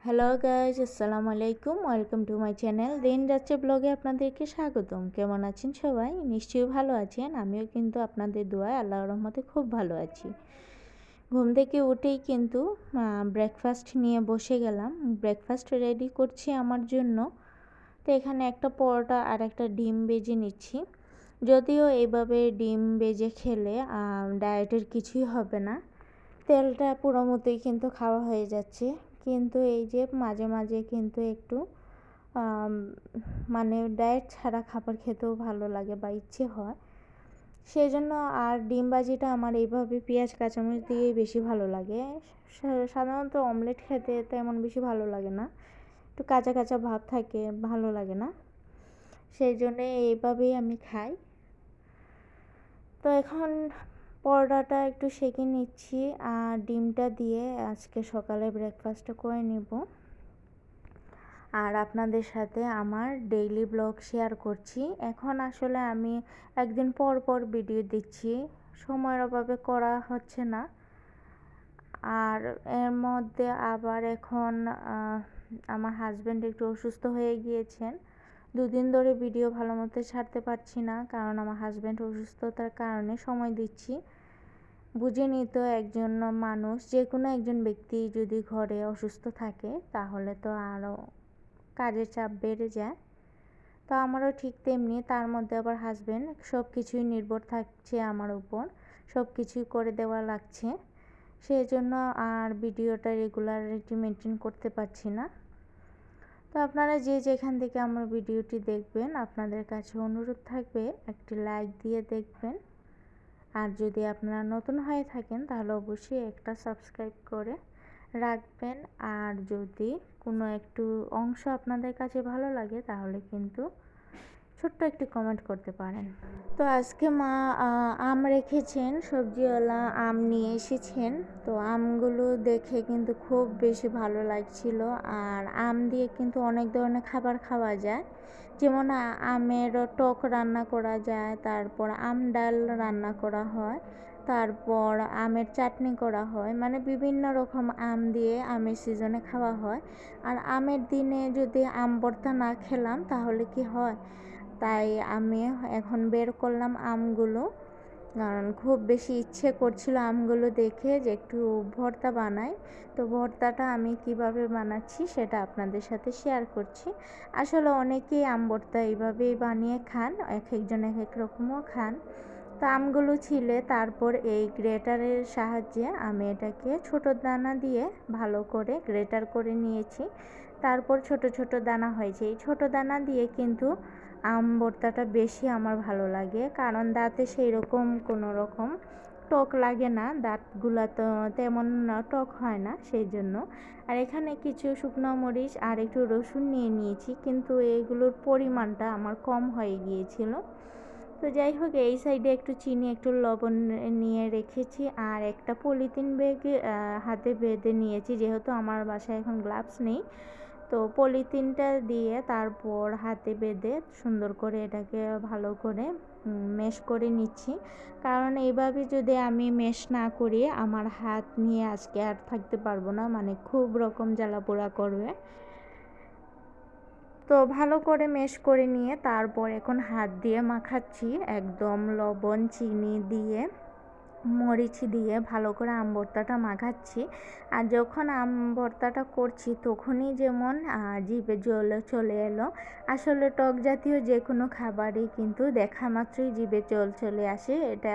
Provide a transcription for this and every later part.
Hello guys, আসসালামু আলাইকুম। Welcome to my channel দিন যাচ্ছে ব্লগে আপনাদেরকে স্বাগতম। কেমন আছেন সবাই? নিশ্চয়ই ভালো আছেন। আমিও কিন্তু আপনাদের দোয়ায় আল্লাহর রহমতে খুব ভালো আছি। ঘুম থেকে উঠেই কিন্তু ব্রেকফাস্ট নিয়ে বসে গেলাম। ব্রেকফাস্ট রেডি করছি আমার জন্য। তো এখানে একটা পরোটা আর একটা ডিম ভেজে নিচ্ছি। যদিও এইভাবে ডিম ভেজে খেলে ডায়েটের কিছুই হবে না, তেলটা পুরো মতোই কিন্তু খাওয়া হয়ে যাচ্ছে। কিন্তু এই যে মাঝে মাঝে কিন্তু একটু মানে ডায়েট ছাড়া খাবার খেতেও ভালো লাগে বা ইচ্ছে হয়, সেই জন্য। আর ডিম ভাজিটা আমার এইভাবে পেঁয়াজ কাঁচামরিচ দিয়েই বেশি ভালো লাগে। সাধারণত অমলেট খেতে তেমন বেশি ভালো লাগে না, একটু কাঁচা কাঁচা ভাব থাকে, ভালো লাগে না, সেই জন্যে এইভাবেই আমি খাই। তো এখন পরোটাটা একটু সেঁকে নিচ্ছি আর ডিমটা দিয়ে আজকে সকালে ব্রেকফাস্টটা করে নিব। আর আপনাদের সাথে আমার ডেইলি ব্লগ শেয়ার করছি। এখন আসলে আমি একদিন পর পর ভিডিও দিচ্ছি, সময়ের অভাবে করা হচ্ছে না। আর এর মধ্যে আবার এখন আমার হাজব্যান্ড একটু অসুস্থ হয়ে গিয়েছেন। দুদিন ধরে ভিডিও ভালো মতো ছাড়তে পারছি না, কারণ আমার হাজব্যান্ড অসুস্থতার কারণে সময় দিচ্ছি। বুঝেনি তো, একজন মানুষ, যে কোনো একজন ব্যক্তি যদি ঘরে অসুস্থ থাকে তাহলে তো আরও কাজের চাপ বেড়ে যায়। তো আমারও ঠিক তেমনি, তার মধ্যে আবার হাজব্যান্ড, সব কিছুই নির্ভর থাকছে আমার উপর, সব কিছুই করে দেওয়া লাগছে। সেই জন্য আর ভিডিওটা রেগুলারিটি মেনটেন করতে পারছি না। তো আপনারা যে যেখান থেকে আমার ভিডিওটি দেখবেন, আপনাদের কাছে অনুরোধ থাকবে একটি লাইক দিয়ে দেখবেন। আর যদি আপনারা নতুন হয়ে থাকেন তাহলে অবশ্যই একটা সাবস্ক্রাইব করে রাখবেন। আর যদি কোনো একটু অংশ আপনাদের কাছে ভালো লাগে তাহলে কিন্তু ছোট্ট একটি কমেন্ট করতে পারেন। তো আজকে মা আম রেখেছেন, সবজিওয়ালা আম নিয়ে এসেছেন। তো আমগুলো দেখে কিন্তু খুব বেশি ভালো লাগছিল। আর আম দিয়ে কিন্তু অনেক ধরনের খাবার খাওয়া যায়, যেমন আমের টক রান্না করা যায়, তারপর আম ডাল রান্না করা হয়, তারপর আমের চাটনি করা হয়, মানে বিভিন্ন রকম আম দিয়ে আমের সিজনে খাওয়া হয়। আর আমের দিনে যদি আম ভর্তা না খেলাম তাহলে কি হয়, তাই আমি এখন বের করলাম আমগুলো, কারণ খুব বেশি ইচ্ছে করছিল আমগুলো দেখে যে একটু ভর্তা বানাই। তো ভর্তাটা আমি কিভাবে বানাচ্ছি সেটা আপনাদের সাথে শেয়ার করছি। আসলে অনেকেই আম ভর্তা এইভাবেই বানিয়ে খান, এক একজন এক এক রকমও খান। তো আমগুলো ছিলে তারপর এই গ্রেটারের সাহায্যে আমি এটাকে ছোট দানা দিয়ে ভালো করে গ্রেটার করে নিয়েছি। তারপর ছোট ছোট দানা হয়েছে। এই ছোট দানা দিয়ে কিন্তু আম ভর্তাটা বেশি আমার ভালো লাগে, কারণ দাঁতে সেই রকম কোনো রকম টক লাগে না, দাঁতগুলো তো তেমন টক হয় না, সেই জন্য। আর এখানে কিছু শুকনো মরিচ আর একটু রসুন নিয়ে নিয়েছি, কিন্তু এইগুলোর পরিমাণটা আমার কম হয়ে গিয়েছিল। তো যাই হোক, এই সাইডে একটু চিনি একটু লবণ নিয়ে রেখেছি। আর একটা পলিথিন ব্যাগ হাতে বেঁধে নিয়েছি, যেহেতু আমার বাসায় এখন গ্লাভস নেই। তো পলিথিনটা দিয়ে তারপর হাতে বেঁধে সুন্দর করে এটাকে ভালো করে মেশ করে নিচ্ছি, কারণ এইভাবে যদি আমি মেশ না করি আমার হাত নিয়ে আজকে আর থাকতে পারবো না, মানে খুব রকম জ্বালাপোড়া করবে। তো ভালো করে মেশ করে নিয়ে তারপর এখন হাত দিয়ে মাখাচ্ছি, একদম লবণ চিনি দিয়ে মরিচ দিয়ে ভালো করে আম ভর্তাটা মাখাচ্ছি। আর যখন আম ভর্তাটা করছি তখনই যেমন জিভে জল চলে এলো। আসলে টক জাতীয় যে কোনো খাবারই কিন্তু দেখা মাত্রই জিভে জল চলে আসে, এটা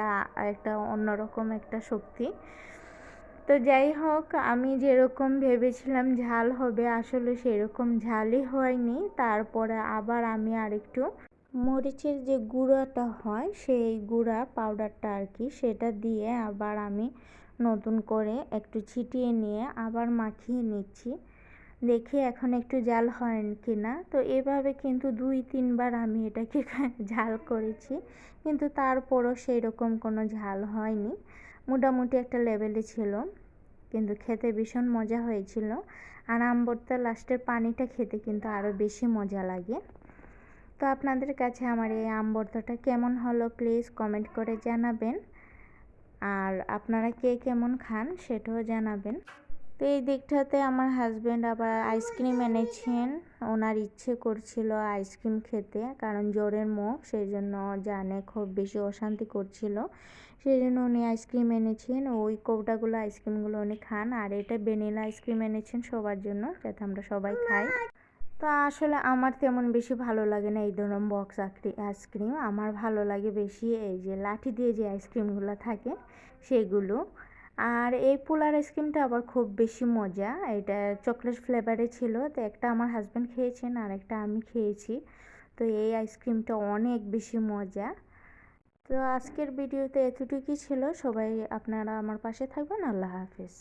একটা অন্যরকম একটা শক্তি। তো যাই হোক, আমি যেরকম ভেবেছিলাম ঝাল হবে আসলে সেরকম ঝালই হয়নি। তারপরে আবার আমি আরেকটু মরিচের যে গুঁড়াটা হয়, সেই গুঁড়া পাউডারটা আর কি, সেটা দিয়ে আবার আমি নতুন করে একটু ছিটিয়ে নিয়ে আবার মাখিয়ে নিচ্ছি, দেখি এখন একটু ঝাল হয় কি না। তো এভাবে কিন্তু 2-3 বার আমি এটাকে ঝাল করেছি, কিন্তু তারপরও সেই রকম কোনো ঝাল হয়নি, মোটামুটি একটা লেভেলে ছিল, কিন্তু খেতে ভীষণ মজা হয়েছিল। আর আম ভর্তা লাস্টের পানিটা খেতে কিন্তু আরও বেশি মজা লাগে। তো আপনাদের কাছে আমার এই আম ভর্তাটা কেমন হলো প্লিজ কমেন্ট করে জানাবেন। আর আপনারা কে কেমন খান সেটাও জানাবেন। তো এই দিকটাতে আমার হাজব্যান্ড আবার আইসক্রিম এনেছেন। ওনার ইচ্ছে করছিল আইসক্রিম খেতে, কারণ জ্বরের মুখ, সেই জন্য জানে খুব বেশি অশান্তি করছিল, সেই জন্য উনি আইসক্রিম এনেছেন। ওই কৌটাগুলো আইসক্রিমগুলো উনি খান, আর এটা ভ্যানিলা আইসক্রিম এনেছেন সবার জন্য, যাতে আমরা সবাই খাই। তো আসলে আমার তেমন বেশি ভালো লাগে না এই ধরনের বক্স আইসক্রিম। আমার ভালো লাগে বেশি এই যে লাঠি দিয়ে যে আইসক্রিমগুলো থাকে সেগুলো। আর এই পোলার আইসক্রিমটা আবার খুব বেশি মজা, এটা চকলেট ফ্লেভারে ছিল। তো একটা আমার হাজব্যান্ড খেয়েছেন আর একটা আমি খেয়েছি। তো এই আইসক্রিমটা অনেক বেশি মজা। তো আজকের ভিডিওতে এতটুকুই ছিল। সবাই আপনারা আমার পাশে থাকবেন। আল্লাহ হাফেজ।